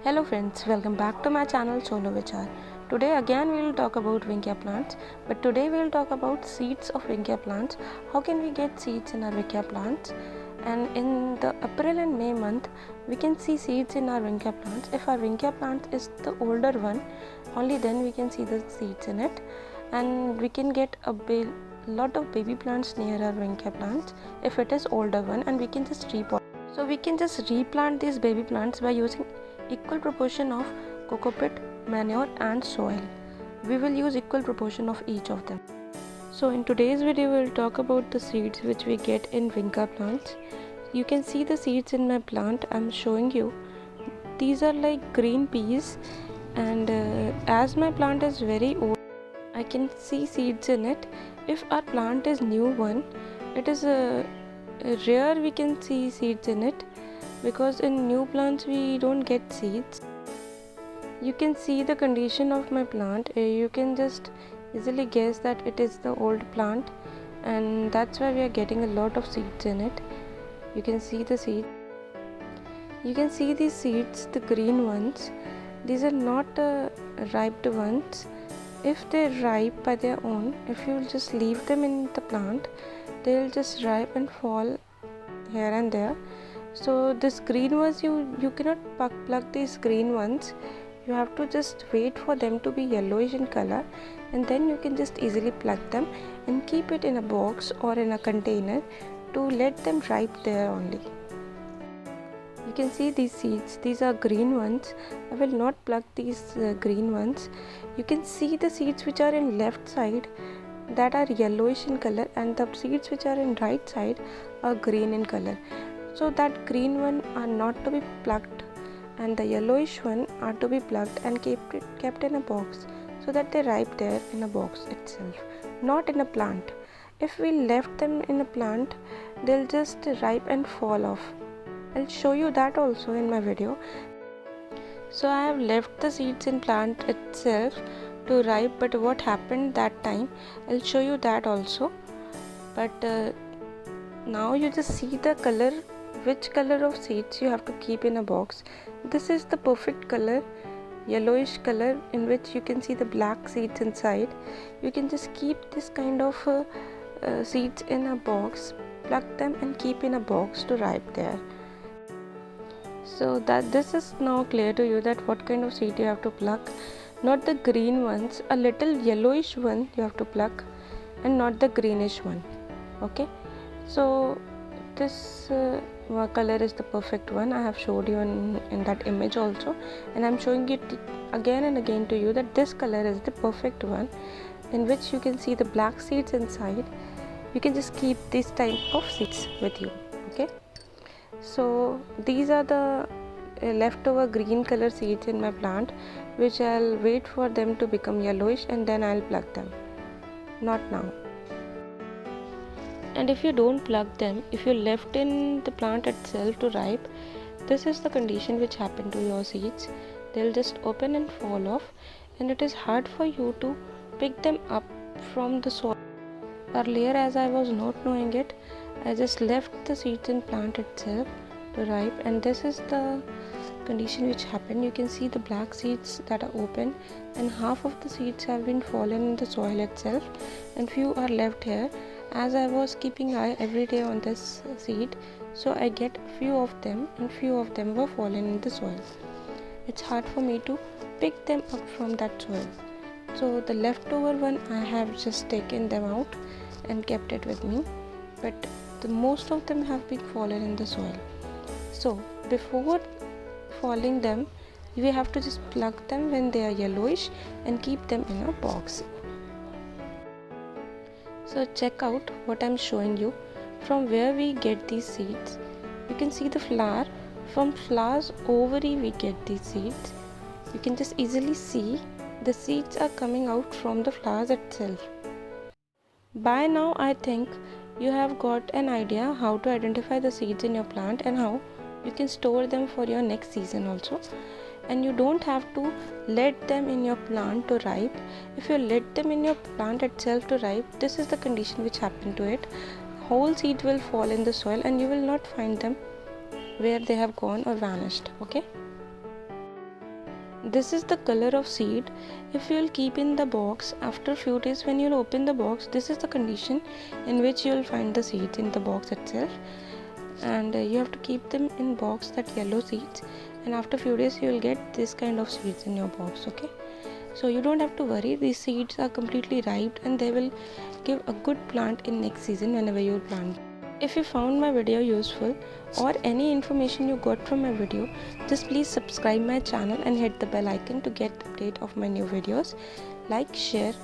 Hello friends, welcome back to my channel Solo Vichar. Today again we will talk about Vinkia plants, but today we will talk about seeds of Vinkia plants. How can we get seeds in our Vinkia plants? And in the April and May month, we can see seeds in our Vinkia plants. If our Vinkia plant is the older one, only then we can see the seeds in it, and we can get a lot of baby plants near our Vinkia plants if it is older one, and we can just repot. So we can just replant these baby plants by using equal proportion of coco peat, manure and soil. We will use equal proportion of each of them. So in today's video we will talk about the seeds which we get in Vinkia plants. You can see the seeds in my plant. I'm showing you. These are like green peas, and as my plant is very old, I can see seeds in it. If our plant is new one, it is rare we can see seeds in it, because in new plants we don't get seeds. You can see the condition of my plant. You can just easily guess that it is the old plant, and that's why we are getting a lot of seeds in it. You can see the seed. You can see these seeds, the green ones. These are not ripe ones. If they ripe by their own, if you will just leave them in the plant, they will just ripe and fall here and there. So this green ones, you cannot pluck these green ones. You have to just wait for them to be yellowish in color, and then you can just easily pluck them and keep it in a box or in a container to let them ripe there only. You can see these seeds. These are green ones. I will not pluck these green ones. You can see the seeds which are in left side, that are yellowish in color, and the seeds which are in right side are green in color. So that green one are not to be plucked, and the yellowish one are to be plucked and kept in a box, so that they ripe there in a box itself, not in a plant. If we left them in a plant, they'll just ripe and fall off. I'll show you that also in my video. So I have left the seeds in plant itself to ripe, but what happened that time, I'll show you that also. But now you just see the color, which color of seeds you have to keep in a box. This is the perfect color, yellowish color, in which you can see the black seeds inside. You can just keep this kind of seeds in a box, pluck them and keep in a box to ripe there. So that this is now clear to you that what kind of seed you have to pluck. Not the green ones, a little yellowish one you have to pluck, and not the greenish one. Okay, so this color is the perfect one. I have showed you in that image also, and I'm showing it again and again to you that this color is the perfect one, in which you can see the black seeds inside. You can just keep this type of seeds with you. Okay, so these are the leftover green color seeds in my plant, which I'll wait for them to become yellowish and then I'll pluck them, not now. And if you don't pluck them, if you left in the plant itself to ripe, this is the condition which happened to your seeds. They'll just open and fall off, and it is hard for you to pick them up from the soil. Earlier, as I was not knowing it, I just left the seeds in plant itself to ripe, and this is the condition which happened. You can see the black seeds that are open, and half of the seeds have been fallen in the soil itself, and few are left here. As I was keeping eye every day on this seed, so I get few of them, and few of them were fallen in the soil. It's hard for me to pick them up from that soil. So the leftover one, I have just taken them out and kept it with me, but the most of them have been fallen in the soil. So before falling them, we have to just pluck them when they are yellowish and keep them in a box. So check out what I'm showing you, from where we get these seeds. You can see the flower. From flower's ovary we get these seeds. You can just easily see the seeds are coming out from the flowers itself. By now I think you have got an idea how to identify the seeds in your plant and how you can store them for your next season also. And you don't have to let them in your plant to ripe. If you let them in your plant itself to ripe, this is the condition which happened to it. Whole seed will fall in the soil and you will not find them where they have gone or vanished. Okay, This is the color of seed. If you will keep in the box, after few days when you will open the box, this is the condition in which you will find the seeds in the box itself. And you have to keep them in box, that yellow seeds, and after few days you will get this kind of seeds in your box. Okay, so you don't have to worry, these seeds are completely ripe and they will give a good plant in next season whenever you plant. If you found my video useful or any information you got from my video, just please subscribe my channel and hit the bell icon to get update of my new videos. Like, share